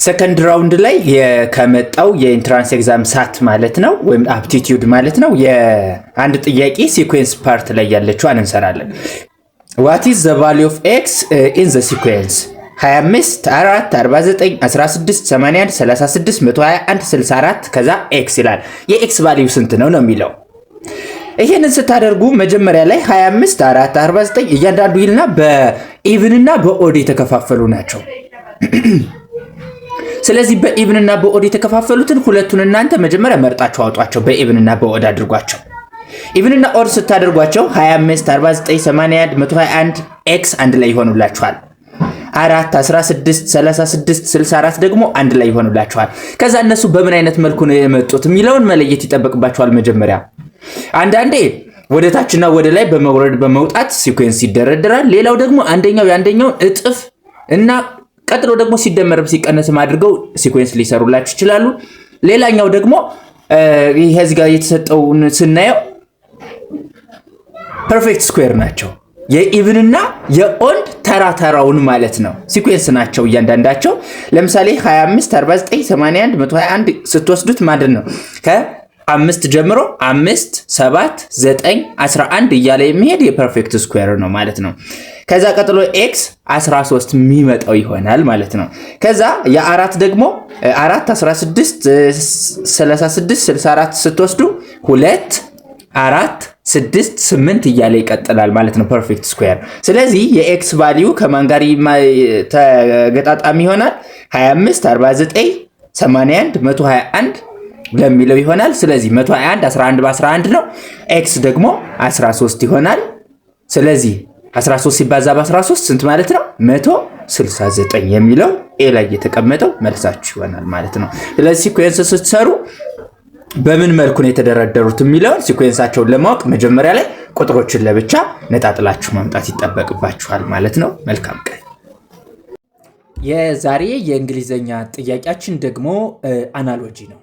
ሰከንድ ራውንድ ላይ ከመጣው የኢንትራንስ ኤግዛም ሳት ማለት ነው ወይም አፕቲቲዩድ ማለት ነው የአንድ ጥያቄ ሲኩዌንስ ፓርት ላይ ያለችዋን እንሰራለን። what is the value of x in the sequence 25 4 49 16 81 36 121 64 ከዛ x ይላል። የx ቫልዩ ስንት ነው ነው የሚለው። ይሄንን ስታደርጉ መጀመሪያ ላይ 25 4 49 እያንዳንዱ ይልና በኢቭን እና በኦድ የተከፋፈሉ ናቸው። ስለዚህ በኢቭን እና በኦድ የተከፋፈሉትን ሁለቱን እናንተ መጀመሪያ መርጣችሁ አውጧቸው። በኢቭን እና በኦድ አድርጓቸው። ኢቭን እና ኦድ ስታደርጓቸው 25 49 81 121 ኤክስ አንድ ላይ ይሆኑላችኋል። 4 16 36 64 ደግሞ አንድ ላይ ይሆኑላችኋል። ከዛ እነሱ በምን አይነት መልኩ ነው የመጡት የሚለውን መለየት ይጠበቅባችኋል። መጀመሪያ አንዳንዴ ወደ ታችና ወደ ላይ በመውረድ በመውጣት ሲኩዌንስ ይደረደራል። ሌላው ደግሞ አንደኛው ያንደኛውን እጥፍ እና ቀጥሎ ደግሞ ሲደመርም ሲቀነስም አድርገው ሲኩዌንስ ሊሰሩላችሁ ይችላሉ። ሌላኛው ደግሞ ይሄ እዚህ ጋር የተሰጠውን ስናየው ፐርፌክት ስኩዌር ናቸው። የኢቭንና የኦድ ተራተራውን ማለት ነው ሲኩዌንስ ናቸው እያንዳንዳቸው። ለምሳሌ 25 49 81 121 ስትወስዱት ማለት ነው ከ5 ጀምሮ 5 7 9 11 እያለ የሚሄድ የፐርፌክት ስኩዌር ነው ማለት ነው። ከዛ ቀጥሎ ኤክስ 13 የሚመጣው ይሆናል ማለት ነው። ከዛ የአራት ደግሞ 4 16 36 64 ስትወስዱ 2 4 6 8 እያለ ይቀጥላል ማለት ነው ፐርፌክት ስኩዌር። ስለዚህ የኤክስ ቫልዩ ከማን ጋር ተገጣጣሚ ይሆናል? 25 49 81 121 ለሚለው ይሆናል። ስለዚህ 121 11 በ11 ነው። ኤክስ ደግሞ 13 ይሆናል። ስለዚህ 13 ሲባዛ በ13 ስንት ማለት ነው? 169 የሚለው ኤ ላይ የተቀመጠው መልሳችሁ ይሆናል ማለት ነው። ስለዚህ ሲኩዌንስ ስትሰሩ በምን መልኩ ነው የተደረደሩት የሚለውን ሲኩዌንሳቸውን ለማወቅ መጀመሪያ ላይ ቁጥሮችን ለብቻ ነጣጥላችሁ ማምጣት ይጠበቅባችኋል ማለት ነው። መልካም ቀን። የዛሬ የእንግሊዘኛ ጥያቄያችን ደግሞ አናሎጂ ነው።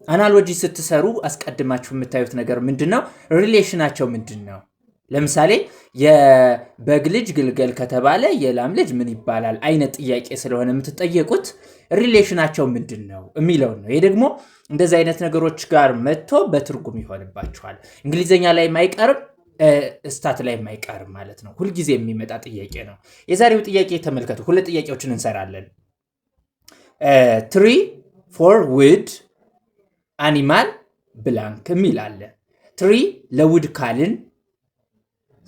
አናሎጂ ስትሰሩ አስቀድማችሁ የምታዩት ነገር ምንድነው? ሪሌሽናቸው ምንድነው? ለምሳሌ የበግ ልጅ ግልገል ከተባለ የላም ልጅ ምን ይባላል አይነት ጥያቄ ስለሆነ የምትጠየቁት ሪሌሽናቸው ምንድነው የሚለው ነው። ይሄ ደግሞ እንደዚህ አይነት ነገሮች ጋር መጥቶ በትርጉም ይሆንባችኋል። እንግሊዘኛ ላይ ማይቀርም ስታት ላይ ማይቀርም ማለት ነው። ሁልጊዜ የሚመጣ ጥያቄ ነው። የዛሬው ጥያቄ ተመልከቱ። ሁለት ጥያቄዎችን እንሰራለን። ትሪ ፎር ውድ አኒማል ብላንክ የሚል አለ። ትሪ ለውድ ካልን፣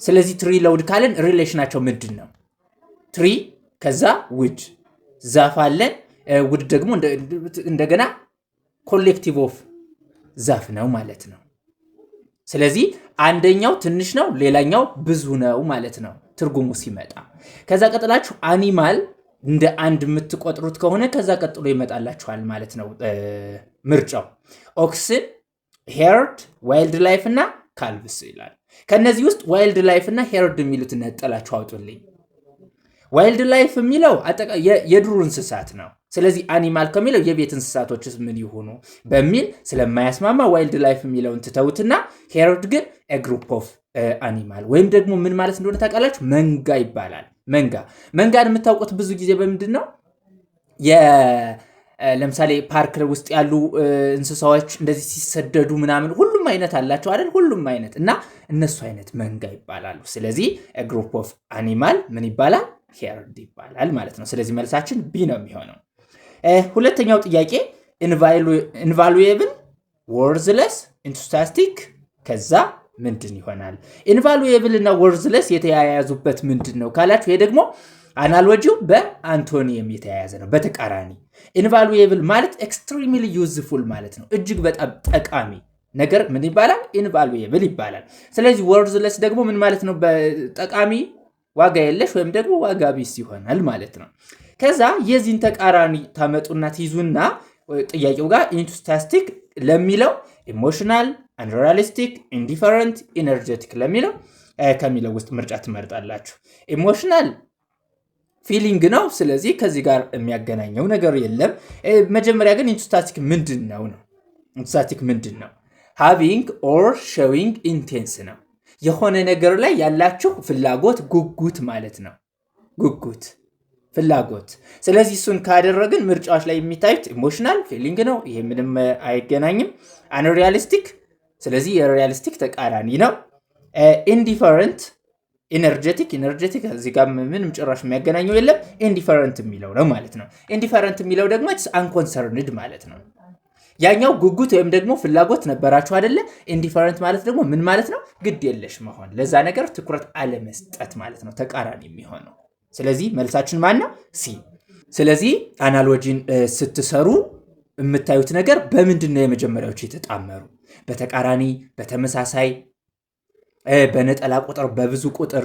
ስለዚህ ትሪ ለውድ ካልን ሪሌሽናቸው ምንድን ነው? ትሪ ከዛ ውድ ዛፍ አለን። ውድ ደግሞ እንደገና ኮሌክቲቭ ኦፍ ዛፍ ነው ማለት ነው። ስለዚህ አንደኛው ትንሽ ነው፣ ሌላኛው ብዙ ነው ማለት ነው ትርጉሙ ሲመጣ። ከዛ ቀጥላችሁ አኒማል እንደ አንድ የምትቆጥሩት ከሆነ ከዛ ቀጥሎ ይመጣላችኋል ማለት ነው ምርጫው። ኦክስን፣ ሄርድ፣ ዋይልድ ላይፍ እና ካልቭስ ይላል። ከነዚህ ውስጥ ዋይልድ ላይፍ እና ሄርድ የሚሉት ነጠላችሁ አውጡልኝ። ዋይልድ ላይፍ የሚለው የዱር እንስሳት ነው። ስለዚህ አኒማል ከሚለው የቤት እንስሳቶችስ ምን ይሆኑ በሚል ስለማያስማማ ዋይልድ ላይፍ የሚለውን ትተውትና ሄርድ ግን ግሩፕ ኦፍ አኒማል ወይም ደግሞ ምን ማለት እንደሆነ ታውቃላችሁ? መንጋ ይባላል። መንጋን የምታውቁት ብዙ ጊዜ በምንድን ነው? ለምሳሌ ፓርክ ውስጥ ያሉ እንስሳዎች እንደዚህ ሲሰደዱ ምናምን ሁሉም አይነት አላቸው አይደል? ሁሉም አይነት እና እነሱ አይነት መንጋ ይባላሉ። ስለዚህ ግሩፕ ኦፍ አኒማል ምን ይባላል? ሄርድ ይባላል ማለት ነው። ስለዚህ መልሳችን ቢ ነው የሚሆነው። ሁለተኛው ጥያቄ ኢንቫሉዌብል፣ ወርዝለስ፣ ኢንቱስታስቲክ ከዛ ምንድን ይሆናል? ኢንቫሉዌብል እና ወርዝለስ የተያያዙበት ምንድን ነው ካላችሁ፣ ይሄ ደግሞ አናሎጂው በአንቶኒየም የተያያዘ ነው፣ በተቃራኒ። ኢንቫሉዌብል ማለት ኤክስትሪምሊ ዩዝፉል ማለት ነው፣ እጅግ በጣም ጠቃሚ ነገር ምን ይባላል? ኢንቫሉዌብል ይባላል። ስለዚህ ወርዝለስ ደግሞ ምን ማለት ነው? በጠቃሚ ዋጋ የለሽ ወይም ደግሞ ዋጋ ቢስ ይሆናል ማለት ነው። ከዛ የዚህን ተቃራኒ ታመጡና ትይዙና ጥያቄው ጋር ኢንቱስታስቲክ ለሚለው ኢሞሽናል፣ አንሪያሊስቲክ፣ ኢንዲፈረንት፣ ኢነርጀቲክ ለሚለው ከሚለው ውስጥ ምርጫ ትመርጣላችሁ። ኢሞሽናል ፊሊንግ ነው። ስለዚህ ከዚህ ጋር የሚያገናኘው ነገር የለም። መጀመሪያ ግን ኢንቱስታስቲክ ምንድን ነው? ኢንቱስታስቲክ ምንድን ነው? ሃቪንግ ኦር ሾዊንግ ኢንቴንስ ነው። የሆነ ነገር ላይ ያላችሁ ፍላጎት፣ ጉጉት ማለት ነው። ጉጉት ፍላጎት። ስለዚህ እሱን ካደረግን ምርጫዎች ላይ የሚታዩት ኢሞሽናል ፊሊንግ ነው። ይሄ ምንም አይገናኝም። አንሪያሊስቲክ፣ ስለዚህ የሪያሊስቲክ ተቃራኒ ነው። ኢንዲፈረንት፣ ኢነርጀቲክ እዚህ ጋር ምንም ጭራሽ የሚያገናኘው የለም። ኢንዲፈረንት የሚለው ነው ማለት ነው። ኢንዲፈረንት የሚለው ደግሞ አንኮንሰርንድ ማለት ነው። ያኛው ጉጉት ወይም ደግሞ ፍላጎት ነበራችሁ አይደለ? ኢንዲፈረንት ማለት ደግሞ ምን ማለት ነው? ግድ የለሽ መሆን፣ ለዛ ነገር ትኩረት አለመስጠት ማለት ነው፣ ተቃራኒ የሚሆነው። ስለዚህ መልሳችን ማን ነው? ሲ። ስለዚህ አናሎጂን ስትሰሩ የምታዩት ነገር በምንድን ነው የመጀመሪያዎቹ የተጣመሩ? በተቃራኒ፣ በተመሳሳይ፣ በነጠላ ቁጥር፣ በብዙ ቁጥር።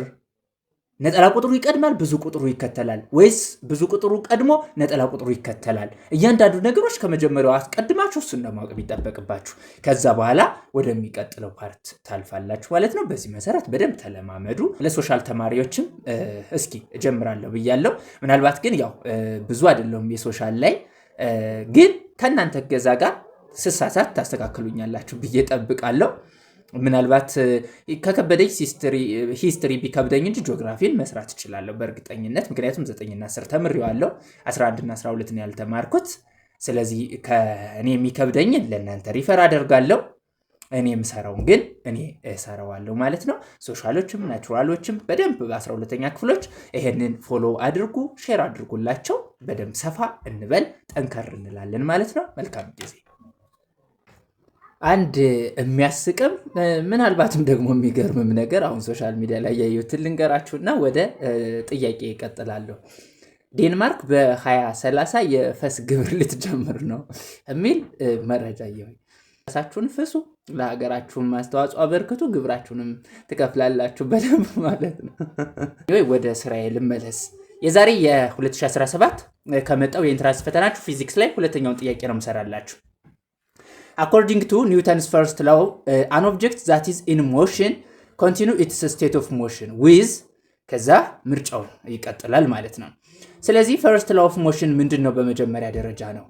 ነጠላ ቁጥሩ ይቀድማል፣ ብዙ ቁጥሩ ይከተላል፣ ወይስ ብዙ ቁጥሩ ቀድሞ ነጠላ ቁጥሩ ይከተላል? እያንዳንዱ ነገሮች ከመጀመሪያው አስቀድማችሁ እሱን ለማወቅ የሚጠበቅባችሁ፣ ከዛ በኋላ ወደሚቀጥለው ፓርት ታልፋላችሁ ማለት ነው። በዚህ መሰረት በደንብ ተለማመዱ። ለሶሻል ተማሪዎችም እስኪ እጀምራለሁ ብያለሁ። ምናልባት ግን ያው ብዙ አይደለሁም የሶሻል ላይ፣ ግን ከእናንተ ገዛ ጋር ስሳሳት ታስተካክሉኛላችሁ ብዬ ጠብቃለሁ። ምናልባት ከከበደኝ ሂስትሪ ቢከብደኝ እንጂ ጂኦግራፊን መስራት እችላለሁ በእርግጠኝነት። ምክንያቱም 9ና 10 ተምሬዋለሁ፣ 11ና 12 ነው ያልተማርኩት። ስለዚህ ከእኔ የሚከብደኝን ለእናንተ ሪፈር አደርጋለሁ፣ እኔ የምሰራውን ግን እኔ እሰራዋለሁ ማለት ነው። ሶሻሎችም ናቹራሎችም በደንብ በ12ኛ ክፍሎች ይሄንን ፎሎ አድርጉ፣ ሼር አድርጉላቸው። በደንብ ሰፋ እንበል፣ ጠንከር እንላለን ማለት ነው። መልካም ጊዜ። አንድ የሚያስቅም ምናልባትም ደግሞ የሚገርምም ነገር አሁን ሶሻል ሚዲያ ላይ ያየሁትን ልንገራችሁና ወደ ጥያቄ ይቀጥላለሁ። ዴንማርክ በ2030 የፈስ ግብር ልትጀምር ነው የሚል መረጃ እየሆኝ፣ ራሳችሁን ፍሱ፣ ለሀገራችሁን ማስተዋጽኦ አበርክቱ፣ ግብራችሁንም ትከፍላላችሁ በደንብ ማለት ነው። ወደ ስራዬ ልመለስ። የዛሬ የ2017 ከመጣው የኢንትራንስ ፈተናችሁ ፊዚክስ ላይ ሁለተኛውን ጥያቄ ነው የምሰራላችሁ። According to Newton's first law, an object that is in motion continue its state of motion with ከዛ ምርጫው ይቀጥላል ማለት ነው። ስለዚህ first law of motion ምንድን ነው? በመጀመሪያ ደረጃ ነው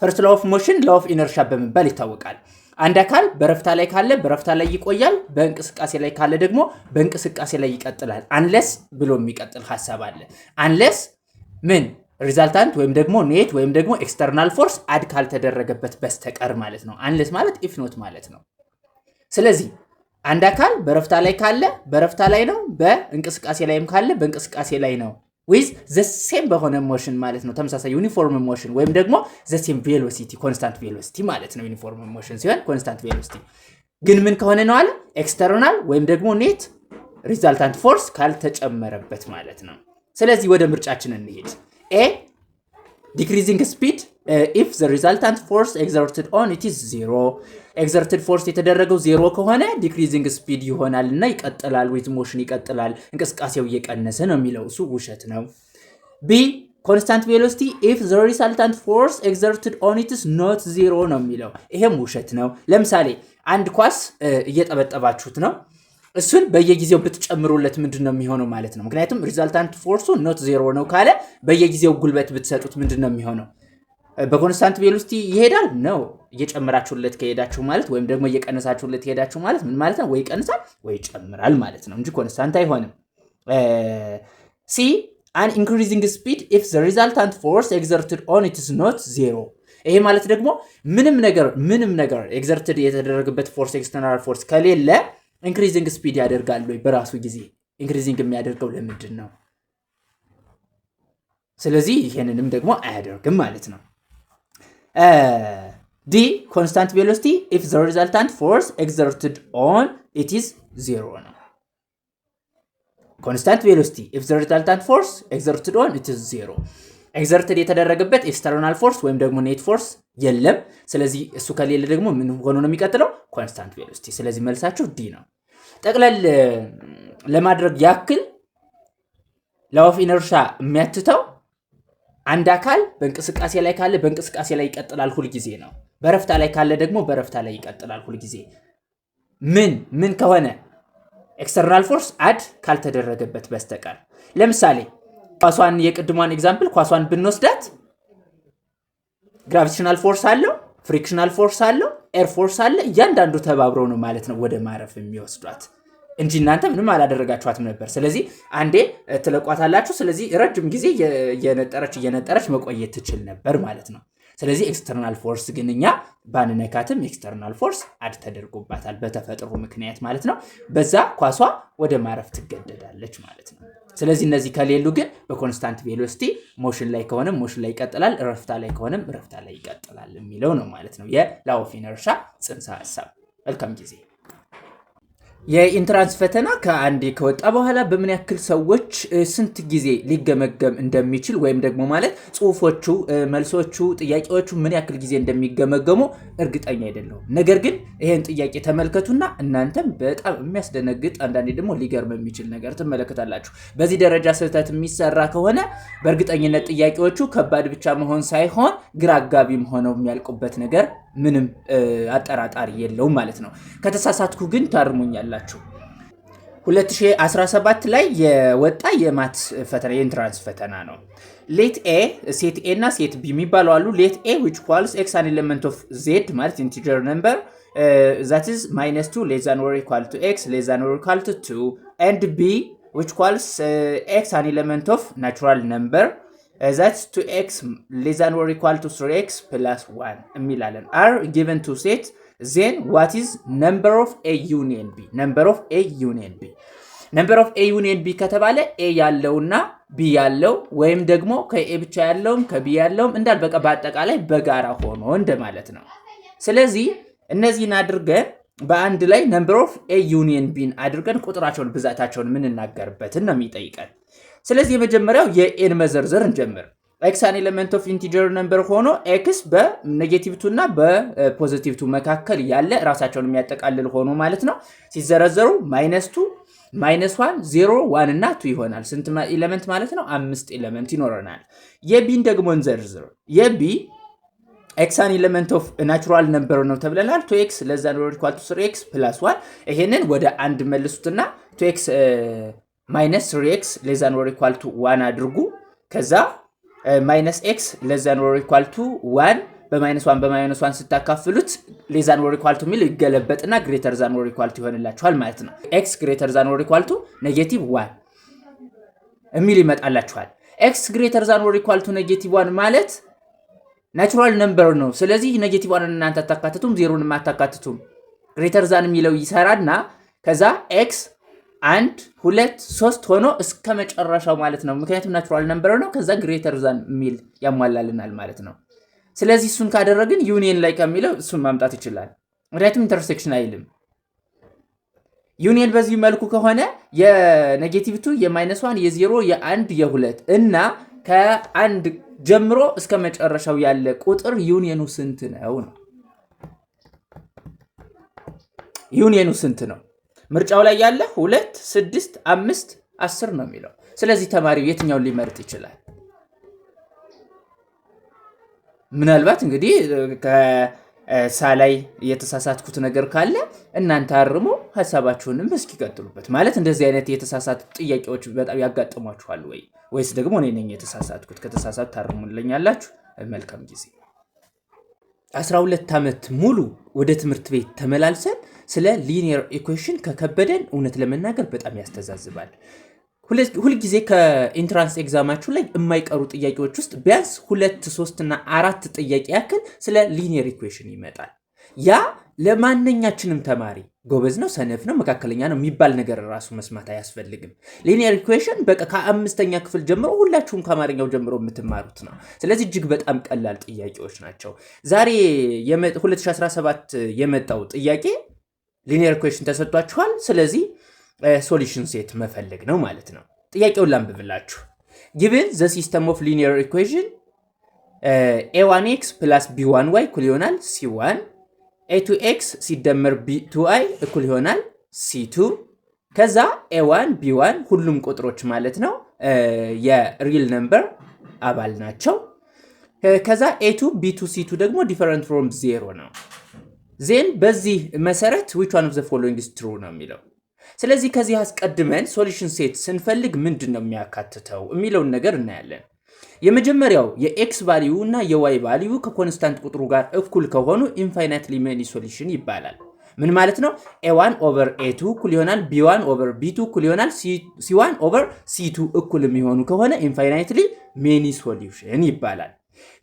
first law of motion law of inertia በመባል ይታወቃል። አንድ አካል በረፍታ ላይ ካለ በረፍታ ላይ ይቆያል፣ በእንቅስቃሴ ላይ ካለ ደግሞ በእንቅስቃሴ ላይ ይቀጥላል። አንለስ ብሎ የሚቀጥል ሐሳብ አለ። አንለስ ምን ሪዛልታንት ወይም ደግሞ ኔት ወይም ደግሞ ኤክስተርናል ፎርስ አድ ካልተደረገበት በስተቀር ማለት ነው። አንለስ ማለት ኢፍ ኖት ማለት ነው። ስለዚህ አንድ አካል በረፍታ ላይ ካለ በረፍታ ላይ ነው፣ በእንቅስቃሴ ላይም ካለ በእንቅስቃሴ ላይ ነው። ዊዝ ዘ ሴም በሆነ ሞሽን ማለት ነው። ተመሳሳይ ዩኒፎርም ሞሽን ወይም ደግሞ ዘ ሴም ቬሎሲቲ ኮንስታንት ቬሎሲቲ ማለት ነው። ዩኒፎርም ሞሽን ሲሆን ኮንስታንት ቬሎሲቲ ግን ምን ከሆነ ነው አለ? ኤክስተርናል ወይም ደግሞ ኔት ሪዛልታንት ፎርስ ካልተጨመረበት ማለት ነው። ስለዚህ ወደ ምርጫችን እንሄድ። A, decreasing speed if the resultant force exerted on it is 0. exerted force የተደረገው 0 ከሆነ decreasing speed ይሆናል እና ይቀጥላል፣ with motion ይቀጥላል፣ እንቅስቃሴው እየቀነሰ ነው የሚለው እሱ ውሸት ነው። B, constant velocity if the resultant force exerted on it is not 0 ነው የሚለው ይሄም ውሸት ነው። ለምሳሌ አንድ ኳስ እየጠበጠባችሁት ነው፣ እሱን በየጊዜው ብትጨምሩለት ምንድን ነው የሚሆነው ማለት ነው። ምክንያቱም ሪዛልታንት ፎርሱ ኖት 0 ነው ካለ በየጊዜው ጉልበት ብትሰጡት ምንድን ነው የሚሆነው? በኮንስታንት ቬሎሲቲ ይሄዳል ነው። እየጨመራችሁለት ከሄዳችሁ ማለት ወይም ደግሞ እየቀነሳችሁለት ከሄዳችሁ ማለት ምን ማለት ነው? ወይ ይቀንሳል ወይ ይጨምራል ማለት ነው እንጂ ኮንስታንት አይሆንም። ሲ an increasing speed if the resultant force exerted on it is not 0. ይሄ ማለት ደግሞ ምንም ነገር ኤግዘርትድ የተደረገበት ፎርስ ኤክስተርናል ፎርስ ከሌለ ኢንክሪዚንግ ስፒድ ያደርጋል ወይ? በራሱ ጊዜ ኢንክሪዚንግ የሚያደርገው ለምንድን ነው? ስለዚህ ይሄንንም ደግሞ አያደርግም ማለት ነው። ዲ ኮንስታንት ቬሎሲቲ if the resultant force exerted on it is 0 ነው። ኮንስታንት ቬሎሲቲ if the resultant force exerted on it is 0 ኤግዘርትድ የተደረገበት ኤክስተርናል ፎርስ ወይም ደግሞ ኔት ፎርስ የለም። ስለዚህ እሱ ከሌለ ደግሞ ምን ሆኖ ነው የሚቀጥለው? ኮንስታንት ቬሎሲቲ። ስለዚህ መልሳችሁ ዲ ነው። ጠቅለል ለማድረግ ያክል ላው ኦፍ ኢነርሻ የሚያትተው አንድ አካል በእንቅስቃሴ ላይ ካለ በእንቅስቃሴ ላይ ይቀጥላል ሁል ጊዜ ነው። በረፍታ ላይ ካለ ደግሞ በረፍታ ላይ ይቀጥላል ሁል ጊዜ። ምን ከሆነ ኤክስተርናል ፎርስ አድ ካልተደረገበት በስተቀር። ለምሳሌ ኳሷን የቅድሟን ኤግዛምፕል ኳሷን ብንወስዳት ግራቪቴሽናል ፎርስ አለው፣ ፍሪክሽናል ፎርስ አለው፣ ኤር ፎርስ አለ። እያንዳንዱ ተባብረው ነው ማለት ነው ወደ ማረፍ የሚወስዷት። እንጂ እናንተ ምንም አላደረጋችኋትም ነበር። ስለዚህ አንዴ ትለቋታላችሁ። ስለዚህ ረጅም ጊዜ እየነጠረች መቆየት ትችል ነበር ማለት ነው። ስለዚህ ኤክስተርናል ፎርስ ግን እኛ ባንነካትም ኤክስተርናል ፎርስ አድ ተደርጎባታል በተፈጥሮ ምክንያት ማለት ነው። በዛ ኳሷ ወደ ማረፍ ትገደዳለች ማለት ነው። ስለዚህ እነዚህ ከሌሉ ግን በኮንስታንት ቬሎሲቲ ሞሽን ላይ ከሆነም ሞሽን ላይ ይቀጥላል፣ ረፍታ ላይ ከሆነም ረፍታ ላይ ይቀጥላል የሚለው ነው ማለት ነው የላው ኦፍ ኢነርሻ ጽንሰ ሐሳብ። መልካም ጊዜ። የኢንትራንስ ፈተና ከአንዴ ከወጣ በኋላ በምን ያክል ሰዎች ስንት ጊዜ ሊገመገም እንደሚችል ወይም ደግሞ ማለት ጽሁፎቹ፣ መልሶቹ፣ ጥያቄዎቹ ምን ያክል ጊዜ እንደሚገመገሙ እርግጠኛ አይደለሁም። ነገር ግን ይሄን ጥያቄ ተመልከቱና እናንተም በጣም የሚያስደነግጥ አንዳንዴ ደግሞ ሊገርም የሚችል ነገር ትመለከታላችሁ። በዚህ ደረጃ ስህተት የሚሰራ ከሆነ በእርግጠኝነት ጥያቄዎቹ ከባድ ብቻ መሆን ሳይሆን ግራ አጋቢም ሆነው የሚያልቁበት ነገር ምንም አጠራጣሪ የለውም ማለት ነው። ከተሳሳትኩ ግን ታርሙኛላችሁ። 2017 ላይ የወጣ የማት ፈተና የኢንትራንስ ፈተና ነው። ሌት ኤ ሴት ኤ እና ሴት ቢ የሚባሉ አሉ። ሌት ኤ which calls x an element of z ማለት integer number that is -2 less than or equal to x less than or equal to 2 and b which calls x an element of natural number that's 2x less than or equal to 3x plus 1 የሚላለን are given to set then what is number of a union b number of a union b number of a union b ከተባለ a ያለውና b ያለው ወይም ደግሞ ከa ብቻ ያለውም ከb ያለውም እንዳል በቃ በአጠቃላይ በጋራ ሆኖ እንደማለት ነው። ስለዚህ እነዚህን አድርገን በአንድ ላይ number of a union b አድርገን ቁጥራቸውን ብዛታቸውን ምን እናገርበትን ነው የሚጠይቀን። ስለዚህ የመጀመሪያው የኤን መዘርዘር እንጀምር። ኤክስ አን ኤሌመንት ኦፍ ኢንቲጀር ነምበር ሆኖ ኤክስ በኔጌቲቭ 2 እና በፖዚቲቭ 2 መካከል ያለ ራሳቸውን የሚያጠቃልል ሆኖ ማለት ነው። ሲዘረዘሩ -2 -1 0 1 እና 2 ይሆናል። ስንት ኤሌመንት ማለት ነው? 5 ኤሌመንት ይኖረናል። የቢን ደግሞ እንዘርዝር። የቢ ኤክስ አን ኤሌመንት ኦፍ ናቹራል ነምበር ነው ተብለናል። 2x less than or equal to 3x plus 1 ይሄንን ወደ አንድ መልሱትና 2x minus 3x less than or equal to 1 አድርጉ። ከዛ minus x less than or equal to 1 በ-1 ስታካፍሉት less than or equal to ሚል ይገለበጥና greater than or equal to ይሆንላችኋል ማለት ነው። x greater than or equal to -1 የሚል ይመጣላችኋል። x greater than or equal to -1 ማለት ናቹራል ነምበር ነው። ስለዚህ -1 እናንተ አታካትቱም፣ 0ንም አታካትቱም። greater than የሚለው ይሰራና ከዛ x 1 2 3 ሆኖ እስከ መጨረሻው ማለት ነው። ምክንያቱም ናቹራል ነምበር ነው። ከዛ ግሬተር ዛን ሚል ያሟላልናል ማለት ነው። ስለዚህ እሱን ካደረግን ዩኒየን ላይ ከሚለው እሱን ማምጣት ይችላል። ምክንያቱም ኢንተርሴክሽን አይልም። ዩኒየን በዚህ መልኩ ከሆነ የኔጌቲቭ 2 የ-1 የ0 የ1 የ2 እና ከአንድ ጀምሮ እስከ መጨረሻው ያለ ቁጥር ዩኒየኑ ስንት ነው? ዩኒየኑ ስንት ነው? ምርጫው ላይ ያለ 2 6 5 10 ነው የሚለው። ስለዚህ ተማሪው የትኛውን ሊመርጥ ይችላል? ምናልባት እንግዲህ ከሳላይ የተሳሳትኩት ነገር ካለ እናንተ አርሙ፣ ሐሳባችሁንም እስኪ ቀጥሉበት። ማለት እንደዚህ አይነት የተሳሳቱ ጥያቄዎች በጣም ያጋጥሟችኋል ወይስ ደግሞ እኔ ነኝ የተሳሳትኩት? ከተሳሳት ታርሙልኛላችሁ። መልካም ጊዜ። 12 ዓመት ሙሉ ወደ ትምህርት ቤት ተመላልሰን ስለ ሊኒየር ኢኩዌሽን ከከበደን እውነት ለመናገር በጣም ያስተዛዝባል። ሁልጊዜ ከኢንትራንስ ኤግዛማችሁ ላይ የማይቀሩ ጥያቄዎች ውስጥ ቢያንስ 2 3 እና 4 ጥያቄ ያክል ስለ ሊኒየር ኢኩዌሽን ይመጣል። ያ ለማንኛችንም ተማሪ ጎበዝ ነው፣ ሰነፍ ነው፣ መካከለኛ ነው የሚባል ነገር ራሱ መስማት አያስፈልግም። ሊኒየር ኢኩዌሽን በቃ ከ5ኛ ክፍል ጀምሮ ሁላችሁም ከአማርኛው ጀምሮ የምትማሩት ነው። ስለዚህ እጅግ በጣም ቀላል ጥያቄዎች ናቸው። ዛሬ 2017 የመጣው ጥያቄ ሊኒየር ኢኩዌሽን ተሰጥቷችኋል። ስለዚህ ሶሉሽን ሴት መፈለግ ነው ማለት ነው። ጥያቄውን ላንብብላችሁ። given the system of linear equation a1x plus b1y እኩል ይሆናል c1 a2x ሲደመር b2i እኩል ይሆናል c2 ከዛ a1 b1 ሁሉም ቁጥሮች ማለት ነው የሪል ነምበር አባል ናቸው። ከዛ a2 b2 c2 ደግሞ different from 0 ነው። ዜን በዚህ መሰረት which one of the following is true ነው የሚለው። ስለዚህ ከዚህ አስቀድመን ሶሉሽን ሴት ስንፈልግ ምንድነው የሚያካትተው የሚለውን ነገር እናያለን። የመጀመሪያው የኤክስ ቫልዩ እና የዋይ ቫልዩ ከኮንስታንት ቁጥሩ ጋር እኩል ከሆኑ ኢንፋይናይትሊ ሜኒ ሶሉሽን ይባላል። ምን ማለት ነው? a1 ኦቨር a2 እኩል ይሆናል b1 ኦቨር b2 እኩል ይሆናል c1 ኦቨር c2 እኩል የሚሆኑ ከሆነ ኢንፋይናይትሊ ሜኒ ሶሉሽን ይባላል።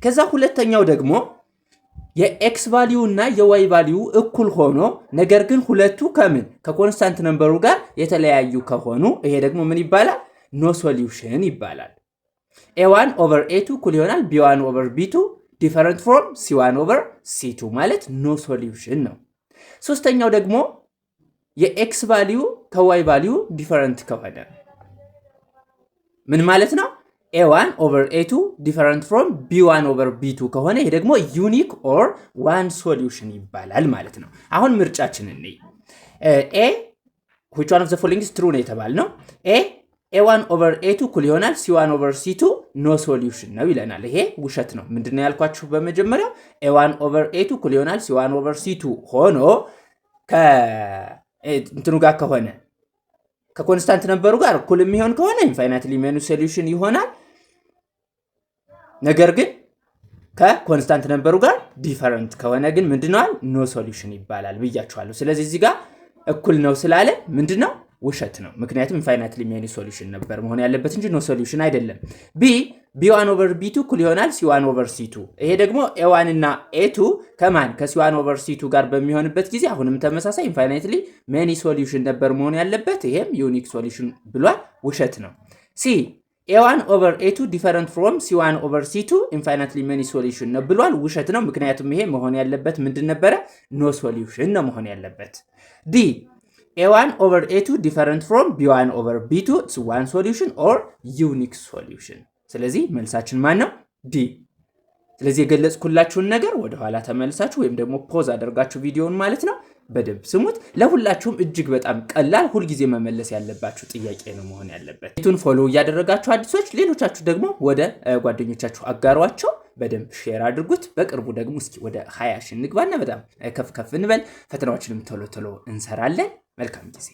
ከዛ ሁለተኛው ደግሞ የኤክስ ቫልዩ እና የዋይ ቫልዩ እኩል ሆኖ ነገር ግን ሁለቱ ከኮንስታንት ነምበሩ ጋር የተለያዩ ከሆኑ ይሄ ደግሞ ምን ይባላል? ኖ ሶሉሽን ይባላል። a1 ኦቨር a2 እኩል ይሆናል b1 ኦቨር b2 ዲፈረንት ፍሮም c1 ኦቨር c2 ማለት ኖ ሶሉሽን ነው። ሶስተኛው ደግሞ የኤክስ ቫልዩ ከዋይ ቫልዩ ዲፈረንት ከሆነ ምን ማለት ነው? a1 ኦቨር a2 ዲፈረንት ፍሮም b1 ኦቨር b2 ከሆነ ይሄ ደግሞ ዩኒክ ኦር ዋን ሶሉሽን ይባላል ማለት ነው። አሁን ምርጫችንን እንይ። a which one of the following is true ነው የተባልነው። a1 ኦቨር a2 እኩል ይሆናል c1 ኦቨር c2 ኖ ሶሉሽን ነው ይለናል። ይሄ ውሸት ነው። ምንድነው ያልኳችሁ በመጀመሪያው a1 ኦቨር a2 እኩል ይሆናል c1 ኦቨር c2 ሆኖ ከእንትኑ ጋር ከሆነ ከኮንስታንት ነበሩ ጋር እኩል የሚሆን ከሆነ ኢንፋይናይትሊ ሜኒ ሶሉሽን ይሆናል። ነገር ግን ከኮንስታንት ነበሩ ጋር ዲፈረንት ከሆነ ግን ምንድነው ኖ ሶሉሽን ይባላል ብያችኋለሁ። ስለዚህ እዚህ ጋር እኩል ነው ስላለ ምንድነው ውሸት ነው። ምክንያቱም ኢንፋይናይትሊ ሜኒ ሶሉሽን ነበር መሆን ያለበት እንጂ ኖ ሶሉሽን አይደለም። b1 ኦቨር b2 እኩል ይሆናል c1 ኦቨር c2 ይሄ ደግሞ a1 እና a2 ከማን ከc1 ኦቨር c2 ጋር በሚሆንበት ጊዜ አሁንም ተመሳሳይ ኢንፋይናይትሊ ሜኒ ሶሉሽን ነበር መሆን ያለበት። ይሄም ዩኒክ ሶሉሽን ብሏል፣ ውሸት ነው። c a1 ኦቨር a2 ዲፈረንት ፍሮም c1 ኦቨር c2 ኢንፋይናይትሊ ሜኒ ሶሉሽን ነው ብሏል፣ ውሸት ነው። ምክንያቱም ይሄ መሆን ያለበት ምንድን ነበረ? ኖ ሶሉሽን ነው መሆን ያለበት። d a1 over a2 different from b1 over b2 it's one solution or unique solution። ስለዚህ መልሳችን ማን ነው? ዲ። ስለዚህ የገለጽኩላችሁን ነገር ወደ ኋላ ተመልሳችሁ ወይም ደግሞ ፖዝ አድርጋችሁ ቪዲዮውን ማለት ነው በደንብ ስሙት። ለሁላችሁም እጅግ በጣም ቀላል ሁልጊዜ መመለስ ያለባችሁ ጥያቄ ነው መሆን ያለበት። ዩቱን ፎሎ እያደረጋችሁ አዲሶች ሌሎቻችሁ ደግሞ ወደ ጓደኞቻችሁ አጋሯቸው፣ በደንብ ሼር አድርጉት። በቅርቡ ደግሞ እስኪ ወደ 20 ሺህ እንግባና በጣም ከፍ እንበል። ፈተናዎችንም ቶሎ እንሰራለን። መልካም ጊዜ